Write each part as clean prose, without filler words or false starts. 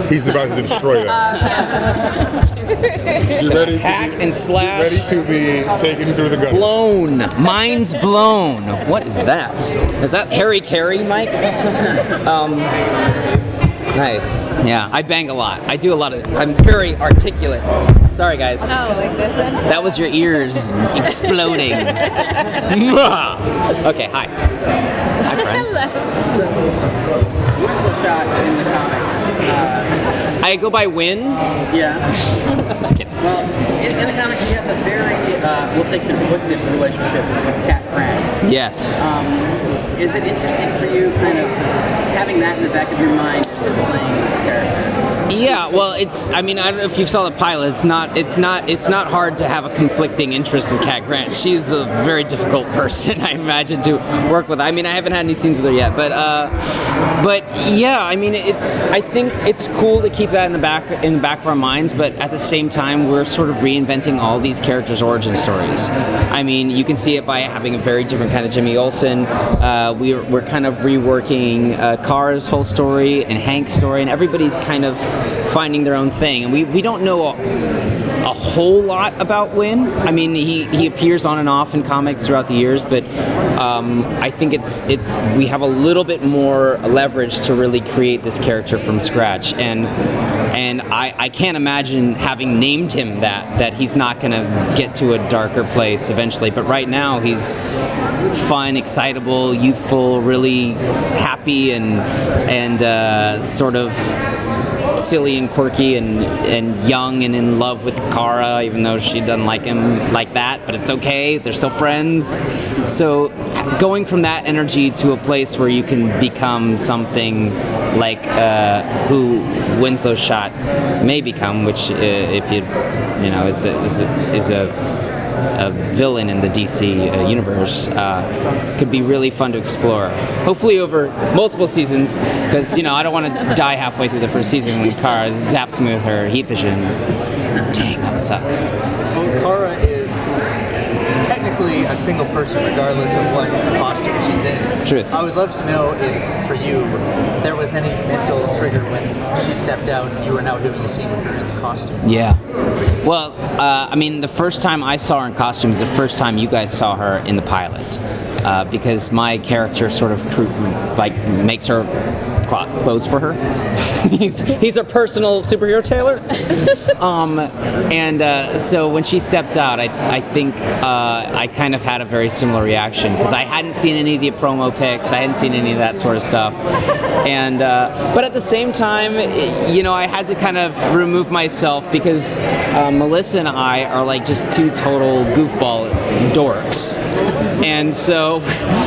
He's about to destroy that. You're ready to Hack and slash. ready to be taken through the gutter. Blown. Mind's blown. What is that? Is that Harry Carey, Mike? Nice. Yeah, I bang a lot. I do a lot of. I'm very articulate. Sorry, guys. Oh, like this then? That was your ears exploding. Okay, hi. Hi, friends. So, Winslow Schott in the comics. I go by Winn. Yeah. Just kidding. Well, in the comics, he has a very, we'll say, conflicted relationship with Cat Grant. Yes. Is it interesting for you, kind of having that in the back of your mind as you're playing this character? Yeah, well, I mean, I don't know if you saw the pilot. It's not hard to have a conflicting interest with Cat Grant. She's a very difficult person, I imagine, to work with. I mean, I haven't had any scenes with her yet, but yeah, I mean, I think it's cool to keep that in the back of our minds, but at the same time, we're sort of reinventing all these characters' origin stories. I mean, you can see it by having a very different kind of Jimmy Olsen. We're kind of reworking Kara's whole story and Hank's story, and everybody's kind of finding their own thing. And we don't know a whole lot about Winn. I mean, he appears on and off in comics throughout the years, but I think we have a little bit more leverage to really create this character from scratch. And I can't imagine having named him that he's not going to get to a darker place eventually. But right now he's fun, excitable, youthful, really happy, and sort of silly and quirky and young and in love with Kara, even though she doesn't like him like that, but it's okay, they're still friends. So going from that energy to a place where you can become something like who Winslow Schott may become, which if you know is a villain in the DC universe, could be really fun to explore. Hopefully over multiple seasons, because I don't want to die halfway through the first season when Kara zaps me with her heat vision. Dang, that would suck. Well, Kara is technically a single person, regardless of what costume she's in. Truth. I would love to know if, for you, there was any mental trigger when she stepped out and you were now doing a scene with her in the costume. Yeah. Well, I mean, the first time I saw her in costume is the first time you guys saw her in the pilot, because my character sort of makes her clothes for her. he's a personal superhero tailor. So when she steps out, I think I kind of had a very similar reaction, because I hadn't seen any of the promo pics, I hadn't seen any of that sort of stuff, but at the same time, I had to kind of remove myself, because Melissa and I are like just two total goofball dorks, and so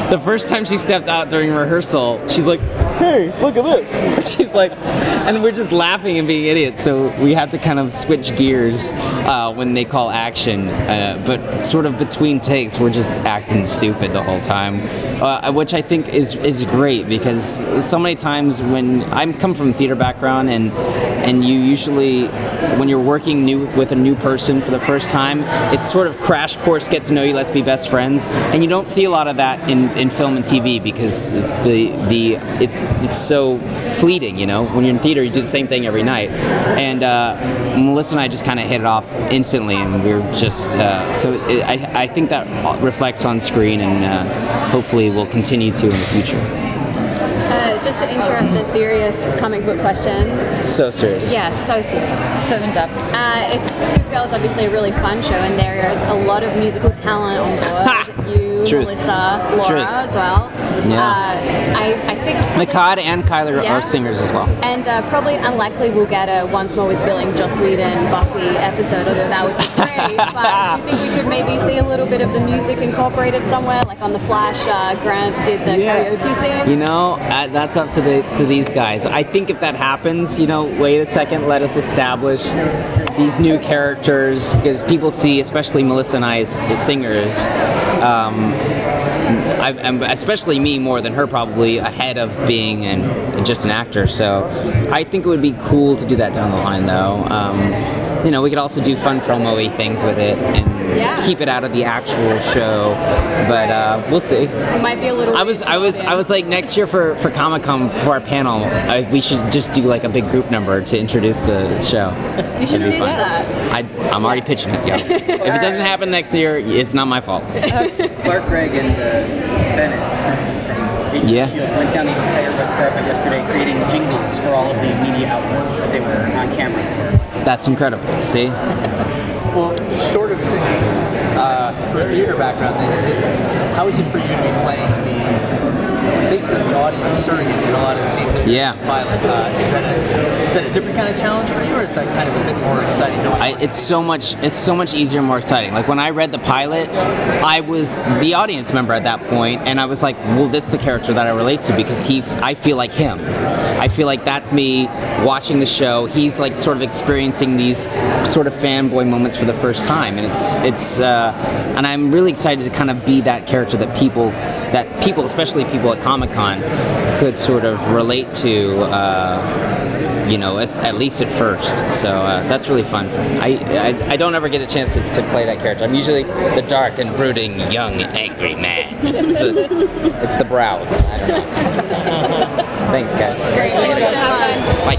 the first time she stepped out during rehearsal, she's like, "Hey, look at this." She's like, and we're just laughing and being idiots, so we have to kind of switch gears when they call action, but sort of between takes we're just acting stupid the whole time, which I think is great, because so many times when I come from a theater background, and you usually, when you're working with a new person for the first time, it's sort of crash course, get to know you, let's be best friends, and you don't see a lot of that in film and TV, because it's so fleeting. When you're in theater, you do the same thing every night, and Melissa and I just kind of hit it off instantly, and we were just I think that reflects on screen, and hopefully will continue to in the future. Just to interrupt the serious comic book questions. So serious. Yeah, so serious. So in depth. Supergirl is obviously a really fun show, and there is a lot of musical talent on board. You, Truth. Melissa, Laura Truth. as well. Yeah. I think Mikad and Kyler are singers as well. And probably unlikely we'll get a Once More with Billing, Joss Whedon, Buffy episode, although that would be great. But do you think we could maybe see a little bit of the music incorporated somewhere? Like on The Flash, Grant did the karaoke scene? That's up to these guys. I think if that happens, wait a second, let us establish these new characters, because people see, especially Melissa and I as singers, I'm especially me more than her, probably ahead of being just an actor. So I think it would be cool to do that down the line, though. we could also do fun promo-y things with it and keep it out of the actual show. But we'll see. It might be a little. I was like, next year for Comic-Con for our panel, we should just do like a big group number to introduce the show. You should pitch that. I'm already pitching it, yo. If it doesn't happen next year, it's not my fault. Clark Gregg and Bennett from Agents of S.H.I.E.L.D. went down the entire red carpet yesterday creating jingles for all of the media outlets that they were on camera for. That's incredible. See? Well, short of singing, for a theater background, then how is it for you to be playing basically the audience surrogate in a lot of the scenes that you're pilot? Is that a different kind of challenge for you, or is that kind of a bit more exciting? It's so much easier and more exciting. Like when I read the pilot, I was the audience member at that point, and I was like, well, this is the character that I relate to because I feel like him. I feel like that's me watching the show. He's like sort of experiencing these sort of fanboy moments for the first time, and and I'm really excited to kind of be that character that people, especially people at Comic-Con, could sort of relate to. At least at first. So that's really fun. I don't ever get a chance to play that character. I'm usually the dark and brooding, young, angry man. It's the brows. I don't know. Thanks, guys. Great. Bye.